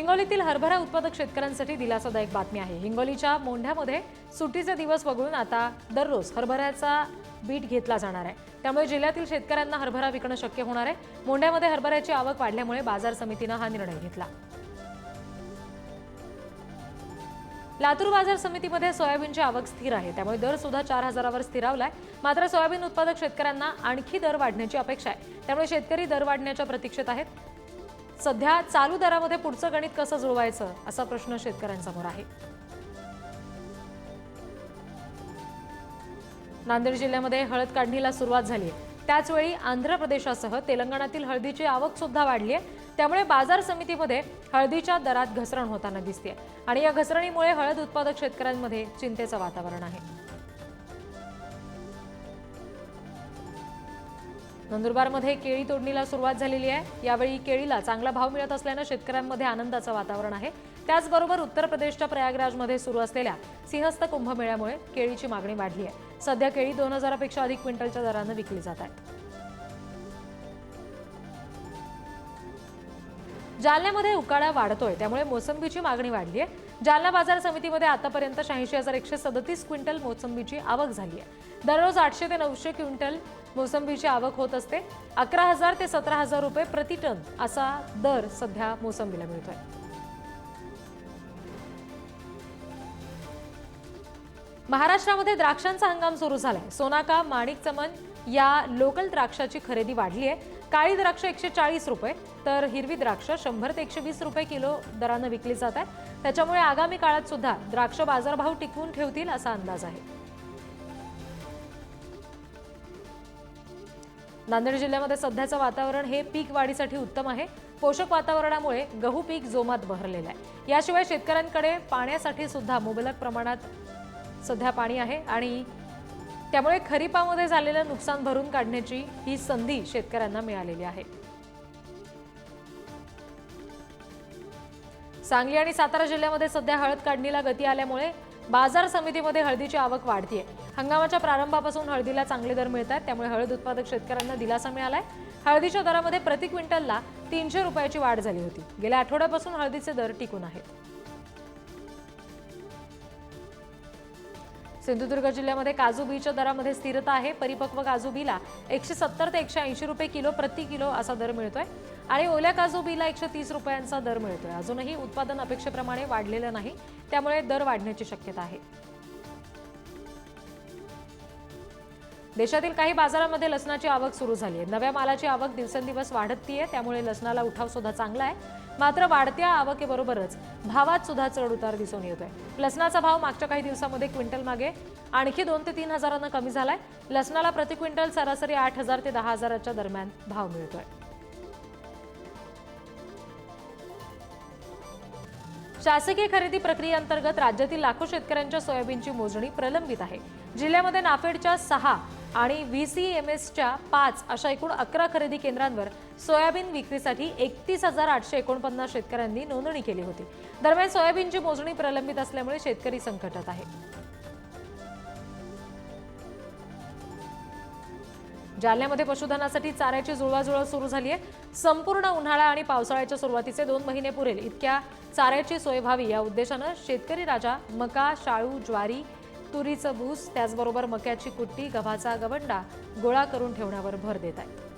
हिंगोलीतील हरभरा उत्पादक शेतकऱ्यांसाठी दिलासादायक बातमी आहे। हिंगोलीच्या मोंढ्यामध्ये सुट्टीचे दिवस वगळून आता दररोज हरभऱ्याचा बीट घेतला जाणार आहे। त्यामुळे जिल्ह्यातील शेतकऱ्यांना हरभरा विकणं शक्य होणार आहे। मोंढ्यामध्ये हरभऱ्याची आवक वाढल्यामुळे बाजार समितीने हा निर्णय घेतला। लातूर बाजार समितीमध्ये सोयाबीनची आवक स्थिर आहे, त्यामुळे दर सुद्धा 4000 वर स्थिरावलाय। मात्र सोयाबीन उत्पादक शेतकऱ्यांना आणखी दर वाढण्याची अपेक्षा आहे, त्यामुळे शेतकरी दर वाढण्याच्या प्रतीक्षेत आहेत। सध्या चालू दरामध्ये पुढचं गणित कसं जुळवायचं असा प्रश्न शेतकऱ्यांसमोर आहे। नांदेड जिल्ह्यामध्ये हळद काढणीला सुरुवात झाली आहे। त्याचवेळी आंध्र प्रदेशासह तेलंगणातील हळदीची आवक सुद्धा वाढली आहे। त्यामुळे बाजार समितीमध्ये हळदीच्या दरात घसरण होताना दिसते आणि या घसरणीमुळे हळद उत्पादक शेतकऱ्यांमध्ये चिंतेचं वातावरण आहे। नंदुरबारमध्ये केळी तोडणीला सुरुवात झालेली आहे। यावेळी केळीला चांगला भाव मिळत असल्याने शेतकऱ्यांमध्ये आनंदाचं वातावरण आहे। त्याचबरोबर उत्तर प्रदेशच्या प्रयागराजमध्ये सुरू असलेल्या सिंहस्थ कुंभमेळ्यामुळे केळीची मागणी वाढली आहे। सध्या केळी 2000 पेक्षा अधिक क्विंटलच्या दराने विकली जात आहे। जालन्यामध्ये उकाडा वाढतोय, त्यामुळे मोसंबीची मागणी वाढली आहे। जालना बाजार समितीमध्ये आतापर्यंत 86,137 क्विंटल मोसंबीची आवक झाली आहे। दररोज 800 ते 900 क्विंटल मोसंबीची आवक होत असते। 11,000 ते 17,000 रुपये प्रति टन असा दर सध्या मोसंबीला मिळतोय। महाराष्ट्रामध्ये द्राक्षांचा हंगाम सुरू झालाय। सोनाका, माणिक चमन या लोकल द्राक्षाची खरेदी वाढली आहे। काळी द्राक्ष 140 रुपये तर हिरवी द्राक्ष 100 ते 120 रुपये किलो दराने विकली जात आहे। त्याच्यामुळे आगामी काळात सुद्धा द्राक्ष बाजारभाव टिकवून ठेवतील असा अंदाज आहे। नांदेड जिल्ह्यामध्ये सध्याचं वातावरण हे पीक वाढीसाठी उत्तम आहे। पोषक वातावरणामुळे गहू पीक जोमात बहरलेलं आहे। याशिवाय शेतकऱ्यांकडे पाण्यासाठी सुद्धा मुबलक प्रमाणात सध्या पाणी आहे आणि त्यामुळे खरीपामध्ये झालेलं नुकसान भरून काढण्याची ही संधी शेतकऱ्यांना मिळालेली आहे। सांगली आणि सातारा जिल्ह्यामध्ये सध्या हळद काढणीला गती आल्यामुळे बाजार समितीमध्ये हळदीची आवक वाढतीये। हंगामाच्या प्रारंभापासून हळदीला चांगले दर मिळतात, त्यामुळे हळद उत्पादक शेतकऱ्यांना दिलासा मिळालाय। हळदीच्या दरामध्ये प्रति क्विंटलला 300 रुपयाची वाढ झाली होती। गेल्या आठवड्यापासून हळदीचे दर टिकून आहेत। सिंधुदुर्ग जिल्ह्यामध्ये काजू बीच्या दरामध्ये स्थिरता आहे। परिपक्व काजू बीला 170 ते 180 रुपये किलो प्रति किलो असा दर मिळतोय आणि ओल्या काजू बीला 130 रुपयांचा दर मिळतोय। अजूनही उत्पादन अपेक्षेप्रमाणे वाढलेलं नाही, त्यामुळे दर वाढण्याची शक्यता आहे। देशातील काही बाजारांमध्ये लसणाची आवक सुरू झाली आहे। नव्या मालाची आवक दिवसेंदिवस वाढतीये, त्यामुळे लसणाला उठाव सुद्धा चांगला आहे। मात्र वाढत्या आवकेबरोबरच भावात सुद्धा चढ-उतार दिसून येतोय। लसणाचा भाव मागच्या काही दिवसांमध्ये क्विंटल मागे आणखी 2 ते 3 हजारांना कमी झालाय। लसणाला प्रति क्विंटल सरासरी 8000 ते 10000च्या दरम्यान भाव मिळतोय। शासकीय खरेदी प्रक्रियेअंतर्गत राज्यातील लाखो शेतकऱ्यांच्या सोयाबीनची मोजणी प्रलंबित आहे। जिल्ह्यामध्ये नाफेडच्या 6 आणि VCMSच्या 5 अशा एकूण 11 खरेदी केंद्रांवर सोयाबीन विक्रीसाठी 31,849 शेतकऱ्यांनी नोंदणी केली होती। दरम्यान सोयाबीनची मोजणी प्रलंबित असल्यामुळे शेतकरी संकटात आहे। जालन्यामध्ये पशुधनासाठी चाऱ्याची जुळवाजुळव सुरू झाली आहे। संपूर्ण उन्हाळा आणि पावसाळ्याच्या सुरुवातीचे 2 महिने पुरेल इतक्या चाऱ्याची सोय व्हावी या उद्देशाने शेतकरी राजा मका, शाळू, ज्वारी, तुरीचं भूस त्याचबरोबर मक्याची कुट्टी, गव्हाचा गवंडा गोळा करून ठेवण्यावर भर देत आहेत।